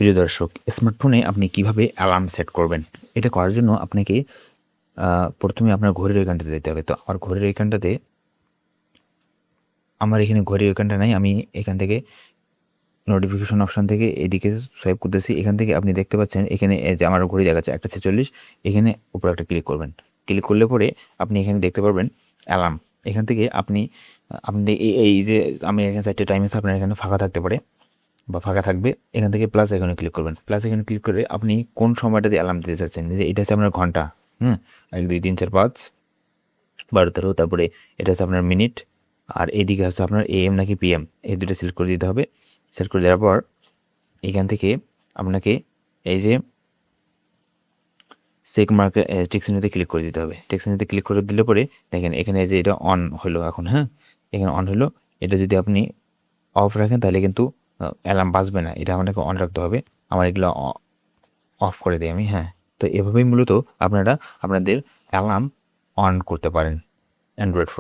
প্রিয় দর্শক, স্মার্টফোনে আপনি কিভাবে অ্যালার্ম সেট করবেন? এটা করার জন্য আপনাকে প্রথমে আপনার ঘড়ির ওইখানটাতে যেতে হবে। তো আমার ঘড়ির ওইখানটাতে আমার এখানে ঘড়ির ওইখানটা নাই। আমি এখান থেকে নোটিফিকেশন অপশন থেকে এদিকে সোয়াইপ করতেছি। এখান থেকে আপনি দেখতে পাচ্ছেন এখানে এই যে আমার ঘড়ি দেখাচ্ছে ১টা ৪৬। এখানে উপরে একটা ক্লিক করবেন। ক্লিক করলে পরে আপনি এখানে দেখতে পারবেন অ্যালার্ম। এখান থেকে আপনি এই যে আমি এখানে ৪টে টাইম আছে, আপনার এখানে ফাঁকা থাকতে পারে বা ফাঁকা থাকবে। এখান থেকে প্লাস এখানে ক্লিক করবেন। প্লাস এখানে ক্লিক করে আপনি কোন সময়টাতে অ্যালার্ম দিতে চাচ্ছেন, যে এটা হচ্ছে আপনার ঘন্টা, ১, ২, ৩, ৪, ৫, ১২, ১৩, তারপরে এটা হচ্ছে আপনার মিনিট, আর এইদিকে হচ্ছে আপনার AM নাকি PM, এই ২টা সিলেক্ট করে দিতে হবে। সিলেক্ট করে দেওয়ার পর এখান থেকে আপনাকে এই যে চেক মার্কে টিক চিহ্নতে ক্লিক করে দিতে হবে। টিক চিহ্নতে ক্লিক করে দিলে পরে দেখেন এখানে এই যে এটা অন হলো এখন, এখানে অন হলো। এটা যদি আপনি অফ রাখেন তাহলে কিন্তু অ্যালার্ম বাজবে না। এটা আপনাকে অন রাখতে হবে। আমার এগুলো অফ করে দেই আমি, তো এভাবেই মূলত আপনারা আপনাদের অ্যালার্ম অন করতে পারেন অ্যান্ড্রয়েড ফোনে।